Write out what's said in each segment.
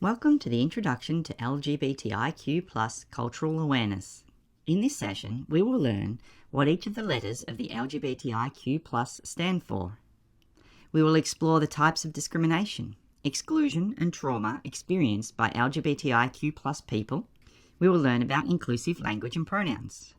Welcome to the Introduction to LGBTIQ+ Cultural Awareness. In this session, we will learn what each of the letters of the LGBTIQ+ stand for. We will explore the types of discrimination, exclusion and trauma experienced by LGBTIQ+ people. We will learn about inclusive language and pronouns,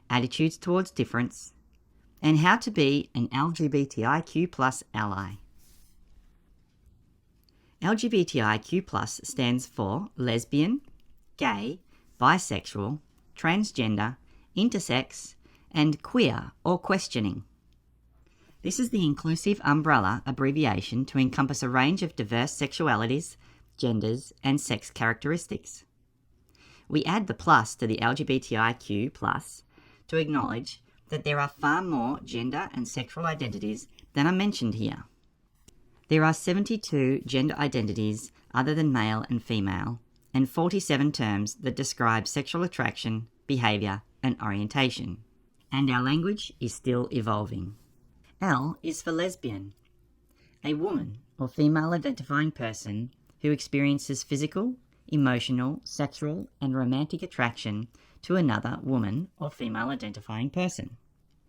attitudes towards difference, and how to be an LGBTIQ+ ally. LGBTIQ+ stands for lesbian, gay, bisexual, transgender, intersex, and queer or questioning. This is the inclusive umbrella abbreviation to encompass a range of diverse sexualities, genders, and sex characteristics. We add the plus to the LGBTIQ+ to acknowledge that there are far more gender and sexual identities than are mentioned here. There are 72 gender identities other than male and female, and 47 terms that describe sexual attraction, behaviour, and orientation. And our language is still evolving. L is for lesbian, a woman or female identifying person who experiences physical, emotional, sexual, and romantic attraction to another woman or female identifying person.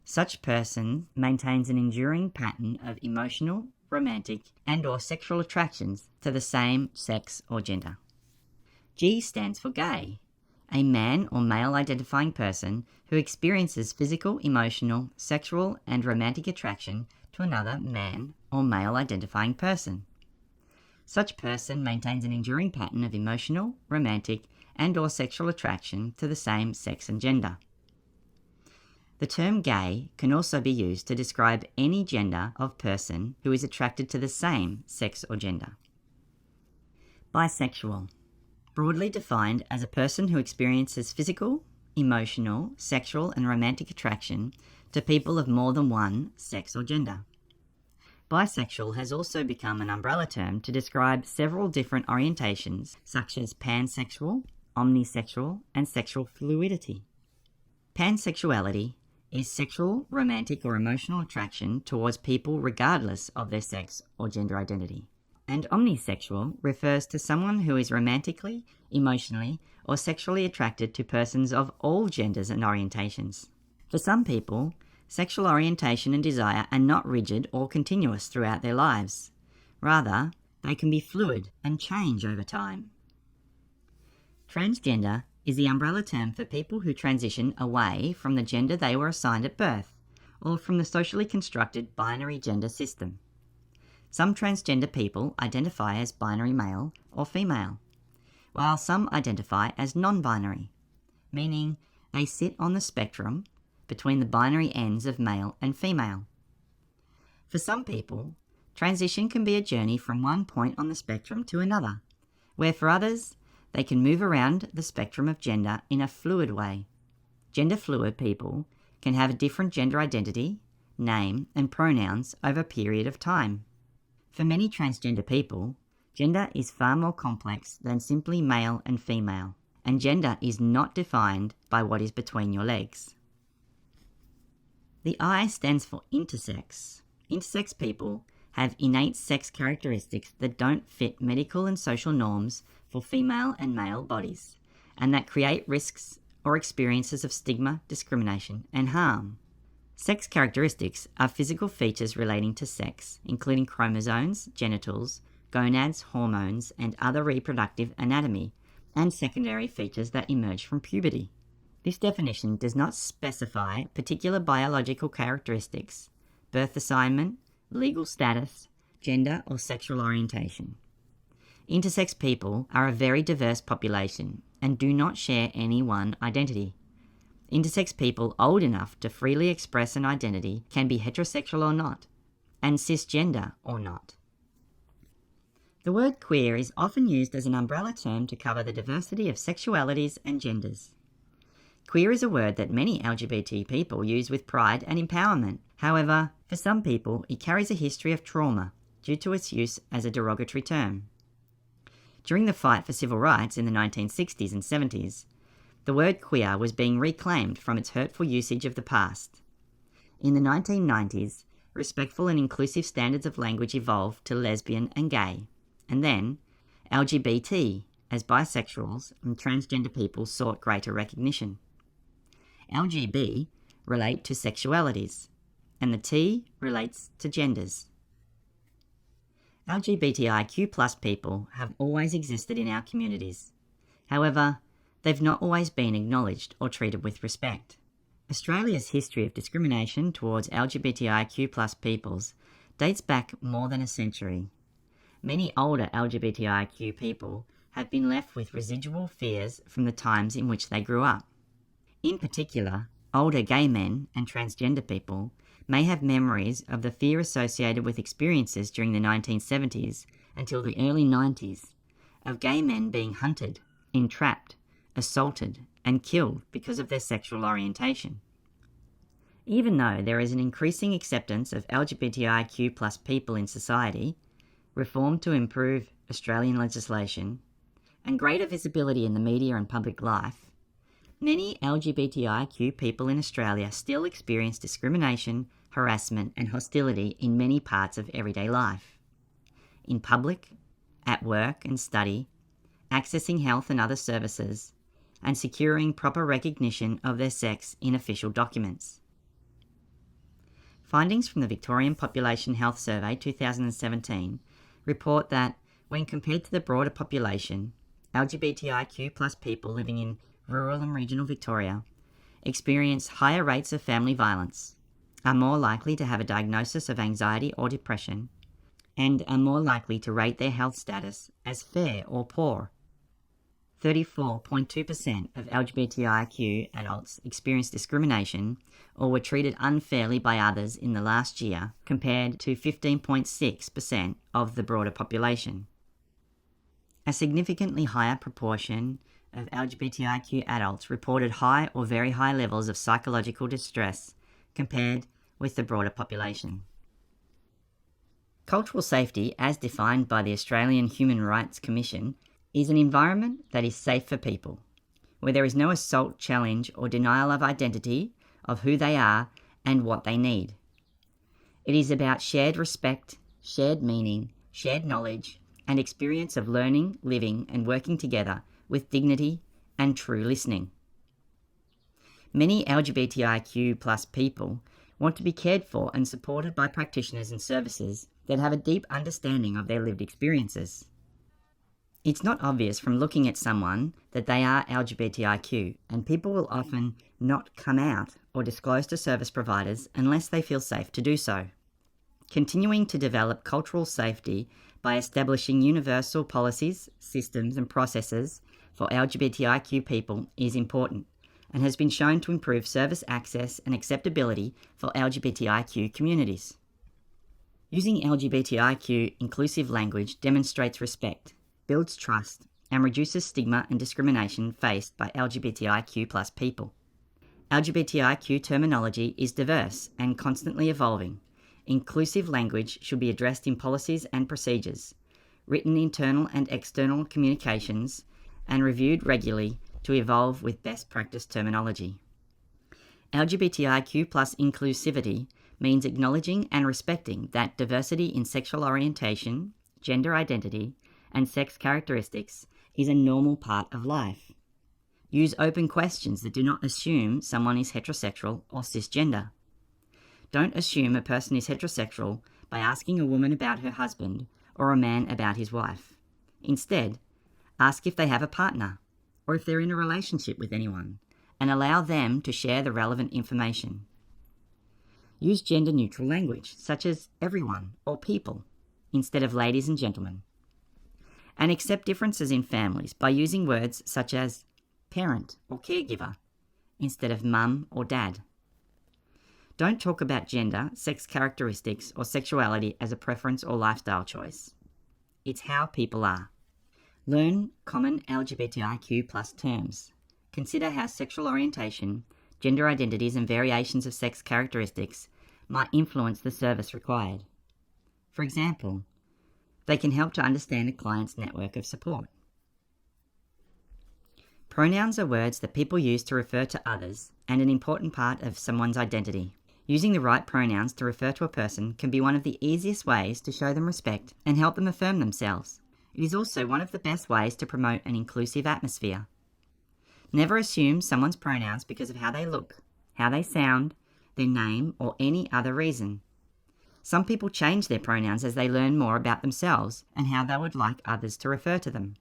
Such person maintains an enduring pattern of emotional, romantic, and or sexual attractions to the same sex or gender. G stands for gay, a man or male identifying person who experiences physical, emotional, sexual, and romantic attraction to another man or male identifying person. Such person maintains an enduring pattern of emotional, romantic, and or sexual attraction to the same sex and gender. The term gay can also be used to describe any gender of person who is attracted to the same sex or gender. Bisexual, broadly defined as a person who experiences physical, emotional, sexual, and romantic attraction to people of more than one sex or gender. Bisexual has also become an umbrella term to describe several different orientations such as pansexual, omnisexual, and sexual fluidity. Pansexuality is sexual, romantic, or emotional attraction towards people regardless of their sex or gender identity. And omnisexual refers to someone who is romantically, emotionally, or sexually attracted to persons of all genders and orientations. For some people, sexual orientation and desire are not rigid or continuous throughout their lives. Rather, they can be fluid and change over time. Transgender is the umbrella term for people who transition away from the gender they were assigned at birth, or from the socially constructed binary gender system. Some transgender people identify as binary male or female, while some identify as non-binary, meaning they sit on the spectrum between the binary ends of male and female. For some people, transition can be a journey from one point on the spectrum to another, where for others, they can move around the spectrum of gender in a fluid way. Gender-fluid people can have a different gender identity, name, and pronouns over a period of time. For many transgender people, gender is far more complex than simply male and female, and gender is not defined by what is between your legs. The I stands for intersex. Intersex people have innate sex characteristics that don't fit medical and social norms for female and male bodies, and that create risks or experiences of stigma, discrimination, and harm. Sex characteristics are physical features relating to sex, including chromosomes, genitals, gonads, hormones, and other reproductive anatomy, and secondary features that emerge from puberty. This definition does not specify particular biological characteristics, birth assignment, legal status, gender, or sexual orientation. Intersex people are a very diverse population and do not share any one identity. Intersex people old enough to freely express an identity can be heterosexual or not, and cisgender or not. The word queer is often used as an umbrella term to cover the diversity of sexualities and genders. Queer is a word that many LGBT people use with pride and empowerment. However, for some people, it carries a history of trauma due to its use as a derogatory term. During the fight for civil rights in the 1960s and 70s, the word queer was being reclaimed from its hurtful usage of the past. In the 1990s, respectful and inclusive standards of language evolved to lesbian and gay, and then LGBT, as bisexuals and transgender people sought greater recognition. LGB relate to sexualities, and the T relates to genders. LGBTIQ+ people have always existed in our communities. However, they've not always been acknowledged or treated with respect. Australia's history of discrimination towards LGBTIQ+ peoples dates back more than a century. Many older LGBTIQ people have been left with residual fears from the times in which they grew up. In particular, older gay men and transgender people may have memories of the fear associated with experiences during the 1970s until the early 90s of gay men being hunted, entrapped, assaulted, and killed because of their sexual orientation. Even though there is an increasing acceptance of LGBTIQ+ people in society, reform to improve Australian legislation, and greater visibility in the media and public life, many LGBTIQ people in Australia still experience discrimination, harassment, and hostility in many parts of everyday life. In public, at work and study, accessing health and other services, and securing proper recognition of their sex in official documents. Findings from the Victorian Population Health Survey 2017 report that, when compared to the broader population, LGBTIQ+ people living in rural and regional Victoria experience higher rates of family violence, are more likely to have a diagnosis of anxiety or depression, and are more likely to rate their health status as fair or poor. 34.2% of LGBTIQ adults experienced discrimination or were treated unfairly by others in the last year, compared to 15.6% of the broader population. A significantly higher proportion of LGBTIQ adults reported high or very high levels of psychological distress compared with the broader population. Cultural safety, as defined by the Australian Human Rights Commission, is an environment that is safe for people, where there is no assault, challenge, or denial of identity, of who they are and what they need. It is about shared respect, shared meaning, shared knowledge, and experience of learning, living, and working together with dignity and true listening. Many LGBTIQ+ people want to be cared for and supported by practitioners and services that have a deep understanding of their lived experiences. It's not obvious from looking at someone that they are LGBTIQ, and people will often not come out or disclose to service providers unless they feel safe to do so. Continuing to develop cultural safety by establishing universal policies, systems, and processes for LGBTIQ people is important, and has been shown to improve service access and acceptability for LGBTIQ communities. Using LGBTIQ inclusive language demonstrates respect, builds trust, and reduces stigma and discrimination faced by LGBTIQ+ people. LGBTIQ terminology is diverse and constantly evolving. Inclusive language should be addressed in policies and procedures, written internal and external communications, and reviewed regularly to evolve with best practice terminology. LGBTIQ+ inclusivity means acknowledging and respecting that diversity in sexual orientation, gender identity, and sex characteristics is a normal part of life. Use open questions that do not assume someone is heterosexual or cisgender. Don't assume a person is heterosexual by asking a woman about her husband or a man about his wife. Instead, ask if they have a partner or if they're in a relationship with anyone, and allow them to share the relevant information. Use gender-neutral language, such as everyone or people, instead of ladies and gentlemen. And accept differences in families by using words such as parent or caregiver, instead of mum or dad. Don't talk about gender, sex characteristics, or sexuality as a preference or lifestyle choice. It's how people are. Learn common LGBTIQ+ terms. Consider how sexual orientation, gender identities, and variations of sex characteristics might influence the service required. For example, they can help to understand a client's network of support. Pronouns are words that people use to refer to others and an important part of someone's identity. Using the right pronouns to refer to a person can be one of the easiest ways to show them respect and help them affirm themselves. It is also one of the best ways to promote an inclusive atmosphere. Never assume someone's pronouns because of how they look, how they sound, their name, or any other reason. Some people change their pronouns as they learn more about themselves and how they would like others to refer to them.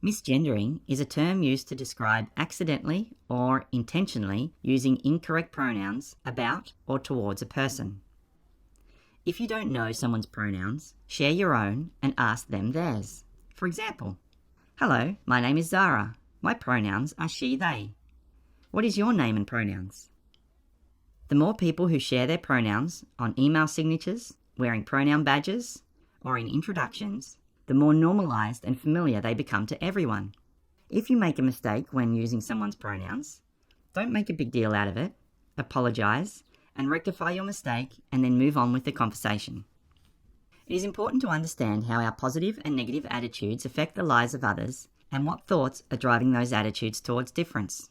Misgendering is a term used to describe accidentally or intentionally using incorrect pronouns about or towards a person. If you don't know someone's pronouns, share your own and ask them theirs. For example, "Hello, my name is Zara. My pronouns are she, they. What is your name and pronouns?" The more people who share their pronouns on email signatures, wearing pronoun badges, or in introductions, the more normalized and familiar they become to everyone. If you make a mistake when using someone's pronouns, don't make a big deal out of it. Apologize and rectify your mistake and then move on with the conversation. It is important to understand how our positive and negative attitudes affect the lives of others and what thoughts are driving those attitudes towards difference.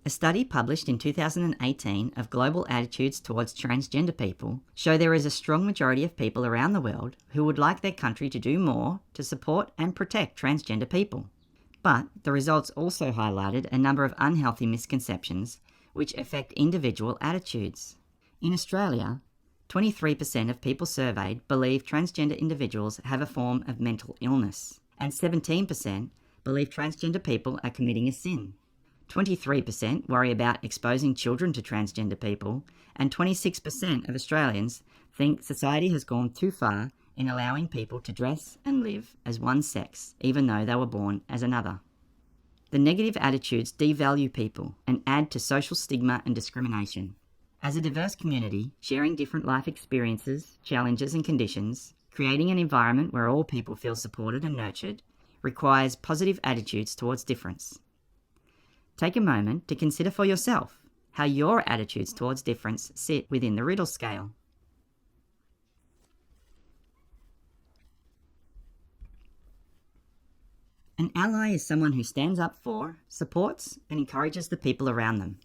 A study published in 2018 of global attitudes towards transgender people show there is a strong majority of people around the world who would like their country to do more to support and protect transgender people. But the results also highlighted a number of unhealthy misconceptions which affect individual attitudes. In Australia, 23% of people surveyed believe transgender individuals have a form of mental illness, and 17% believe transgender people are committing a sin. 23% worry about exposing children to transgender people, and 26% of Australians think society has gone too far in allowing people to dress and live as one sex, even though they were born as another. The negative attitudes devalue people and add to social stigma and discrimination. As a diverse community, sharing different life experiences, challenges and conditions, creating an environment where all people feel supported and nurtured, requires positive attitudes towards difference. Take a moment to consider for yourself how your attitudes towards difference sit within the Riddle scale. An ally is someone who stands up for, supports, and encourages the people around them.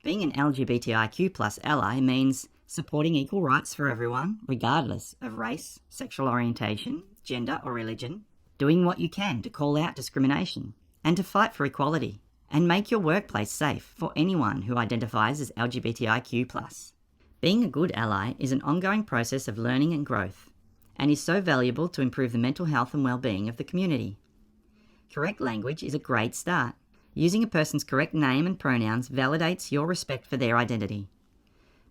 Being an LGBTIQ+ ally means supporting equal rights for everyone, regardless of race, sexual orientation, gender, or religion, doing what you can to call out discrimination, and to fight for equality, and make your workplace safe for anyone who identifies as LGBTIQ+. Being a good ally is an ongoing process of learning and growth, and is so valuable to improve the mental health and well-being of the community. Correct language is a great start. Using a person's correct name and pronouns validates your respect for their identity.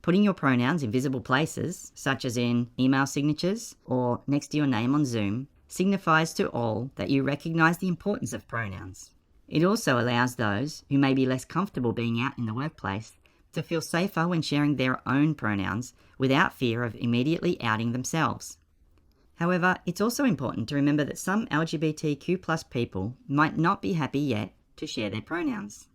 Putting your pronouns in visible places, such as in email signatures or next to your name on Zoom, signifies to all that you recognize the importance of pronouns. It also allows those who may be less comfortable being out in the workplace to feel safer when sharing their own pronouns without fear of immediately outing themselves. However, it's also important to remember that some LGBTQ+ people might not be happy yet to share their pronouns.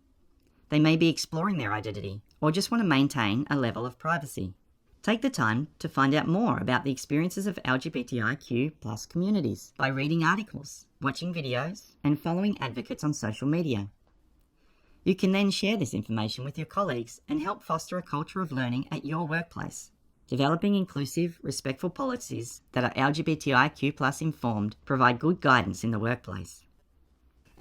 They may be exploring their identity or just want to maintain a level of privacy. Take the time to find out more about the experiences of LGBTIQ+ communities by reading articles, watching videos, and following advocates on social media. You can then share this information with your colleagues and help foster a culture of learning at your workplace. Developing inclusive, respectful policies that are LGBTIQ+ informed provide good guidance in the workplace.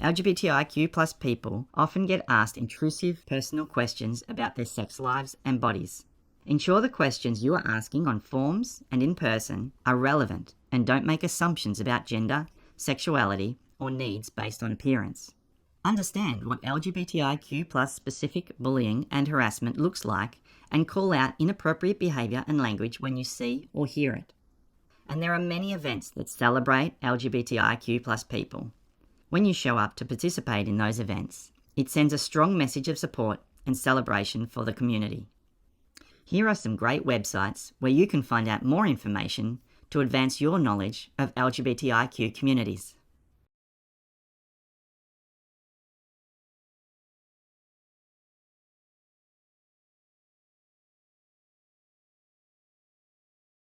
LGBTIQ+ people often get asked intrusive, personal questions about their sex lives and bodies. Ensure the questions you are asking on forms and in person are relevant and don't make assumptions about gender, sexuality, or needs based on appearance. Understand what LGBTIQ+ specific bullying and harassment looks like and call out inappropriate behaviour and language when you see or hear it. And there are many events that celebrate LGBTIQ+ people. When you show up to participate in those events, it sends a strong message of support and celebration for the community. Here are some great websites where you can find out more information to advance your knowledge of LGBTIQ communities.